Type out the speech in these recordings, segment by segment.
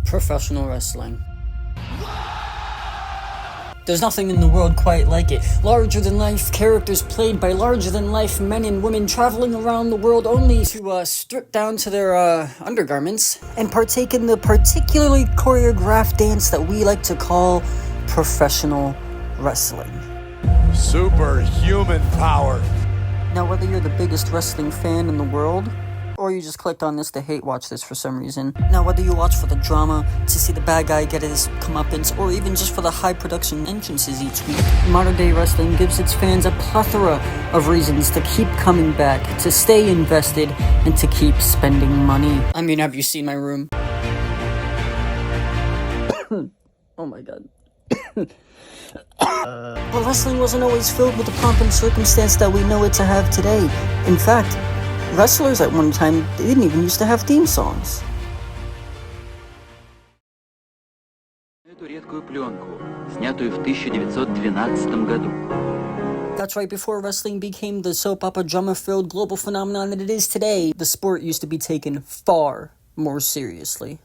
Professional wrestling. There's nothing in the world quite like it. Larger-than-life characters played by larger-than-life men and women traveling around the world only to strip down to their undergarments and partake in the particularly choreographed dance that we like to call professional wrestling. Superhuman power. Now, whether you're the biggest wrestling fan in the world, or you just clicked on this to hate watch this for some reason. Now, whether you watch for the drama, to see the bad guy get his comeuppance, or even just for the high production entrances each week, modern day wrestling gives its fans a plethora of reasons to keep coming back, to stay invested, and to keep spending money. I mean, have you seen my room? Oh my god. But wrestling wasn't always filled with the pomp and circumstance that we know it to have today. In fact, wrestlers at one time didn't even used to have theme songs. That's right, before wrestling became the soap opera drama-filled global phenomenon that it is today, the sport used to be taken far more seriously.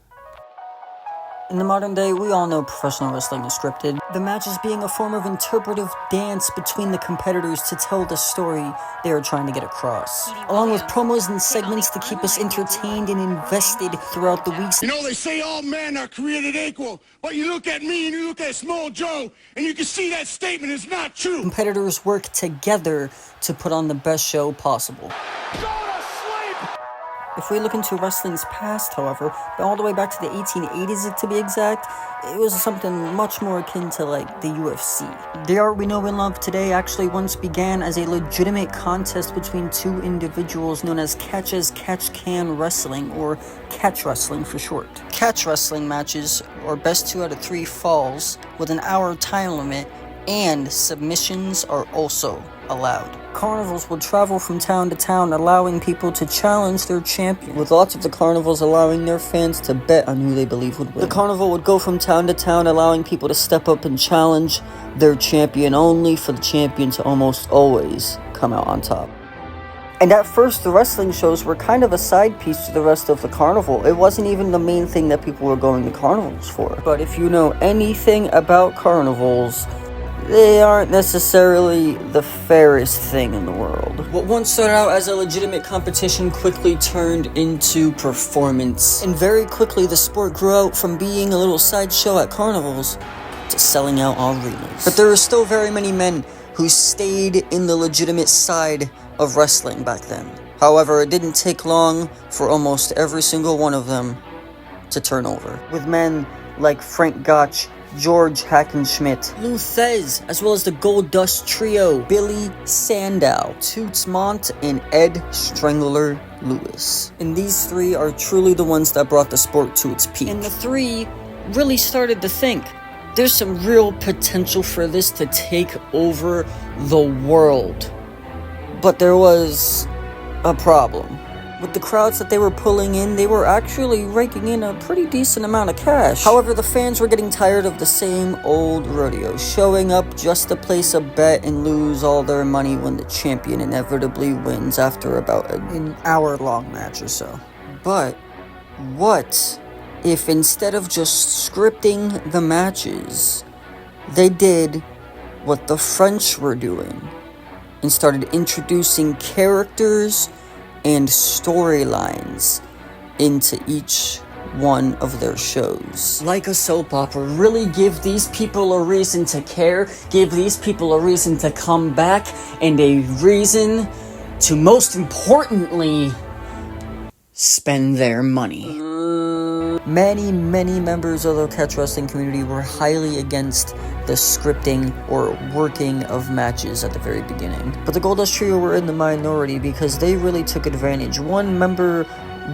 In the modern day, we all know professional wrestling is scripted, the matches being a form of interpretive dance between the competitors to tell the story they are trying to get across, along with promos and segments to keep us entertained and invested throughout the weeks. You know, they say all men are created equal, but you look at me and you look at Small Joe, and you can see that statement is not true. Competitors work together to put on the best show possible. If we look into wrestling's past, however, all the way back to the 1880s to be exact, it was something much more akin to like the UFC. The art we know and love today actually once began as a legitimate contest between two individuals known as catch-as-catch-can wrestling, or catch wrestling for short. Catch wrestling matches are best 2 out of 3 falls with an hour time limit, and submissions are also allowed. Carnivals would travel from town to town, allowing people to challenge their champion, with lots of the carnivals allowing their fans to bet on who they believe would win. The carnival would go from town to town, allowing people to step up and challenge their champion, only for the champion to almost always come out on top. And at first, the wrestling shows were kind of a side piece to the rest of the carnival. It wasn't even the main thing that people were going to carnivals for. But if you know anything about carnivals, they aren't necessarily the fairest thing in the world. What once started out as a legitimate competition quickly turned into performance. And very quickly, the sport grew out from being a little sideshow at carnivals to selling out arenas. But there were still very many men who stayed in the legitimate side of wrestling back then. However, it didn't take long for almost every single one of them to turn over, with men like Frank Gotch, George Hackenschmidt, Lou Thez, as well as the Gold Dust Trio, Billy Sandow, Toots Mondt, and Ed Strangler Lewis. And these 3 are truly the ones that brought the sport to its peak. And the 3 really started to think, there's some real potential for this to take over the world. But there was a problem. With the crowds that they were pulling in, they were actually raking in a pretty decent amount of cash. However, the fans were getting tired of the same old rodeo, showing up just to place a bet and lose all their money when the champion inevitably wins after about an hour-long match or so. But what if instead of just scripting the matches, they did what the French were doing and started introducing characters and storylines into each one of their shows? Like a soap opera, really give these people a reason to care, give these people a reason to come back, and a reason to, most importantly, spend their money. Many members of the catch wrestling community were highly against the scripting or working of matches at the very beginning. But the Goldust Trio were in the minority because they really took advantage. One member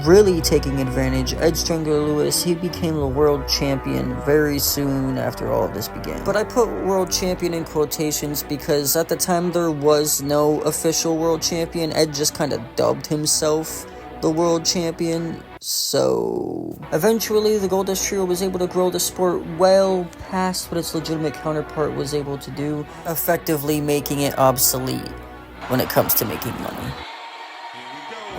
really taking advantage, Ed Strangler Lewis, he became the world champion very soon after all of this began. But I put world champion in quotations because at the time there was no official world champion. Ed just kind of dubbed himself the world champion. So eventually the Goldust Trio was able to grow the sport well past what its legitimate counterpart was able to do, effectively making it obsolete when it comes to making money.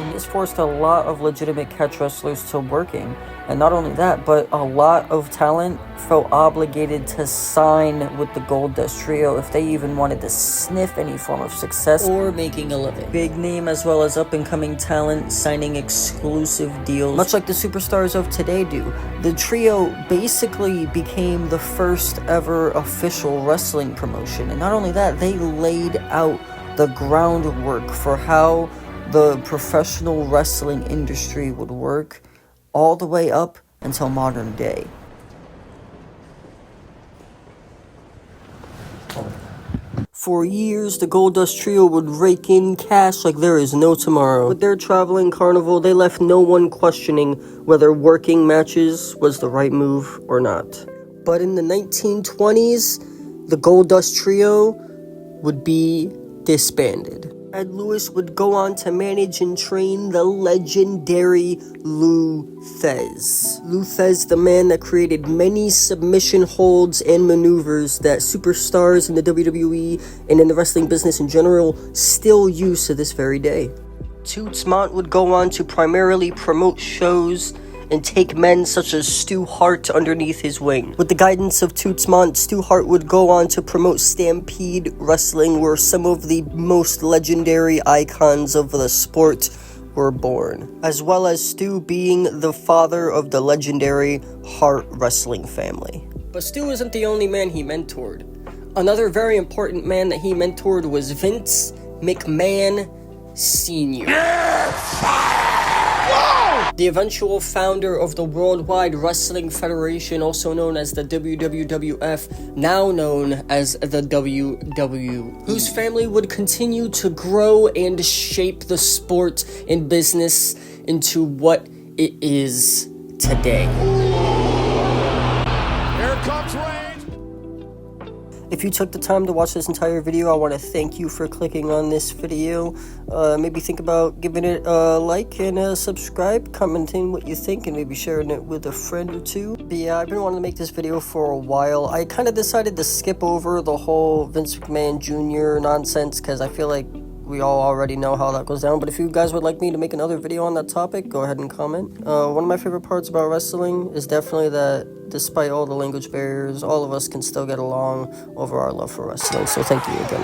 And this forced a lot of legitimate catch wrestlers to working. And not only that, but a lot of talent felt obligated to sign with the Goldust Trio if they even wanted to sniff any form of success or making a living. Big name as well as up-and-coming talent signing exclusive deals, much like the superstars of today do. The trio basically became the first ever official wrestling promotion. And not only that, they laid out the groundwork for how the professional wrestling industry would work all the way up until modern day. For years, the Goldust Trio would rake in cash like there is no tomorrow. With their traveling Carnival, they left no one questioning whether working matches was the right move or not. But in the 1920s, the Goldust Trio would be disbanded. Ed Lewis would go on to manage and train the legendary Lou Thesz. Lou Thesz, the man that created many submission holds and maneuvers that superstars in the WWE and in the wrestling business in general still use to this very day. Toots Mondt would go on to primarily promote shows and take men such as Stu Hart underneath his wing. With the guidance of Toots Mondt, Stu Hart would go on to promote Stampede Wrestling, where some of the most legendary icons of the sport were born, as well as Stu being the father of the legendary Hart wrestling family. But Stu isn't the only man he mentored. Another very important man that he mentored was Vince McMahon Sr. The eventual founder of the Worldwide Wrestling Federation, also known as the WWF, now known as the WWE, whose family would continue to grow and shape the sport and business into what it is today. Here comes Reigns. If you took the time to watch this entire video, I want to thank you for clicking on this video. Maybe think about giving it a like and a subscribe, commenting what you think, and maybe sharing it with a friend or two. But yeah, I've been wanting to make this video for a while. I kind of decided to skip over the whole Vince McMahon Jr. nonsense because I feel like we all already know how that goes down. But if you guys would like me to make another video on that topic, go ahead and comment. One of my favorite parts about wrestling is definitely that despite all the language barriers, all of us can still get along over our love for wrestling. So thank you again.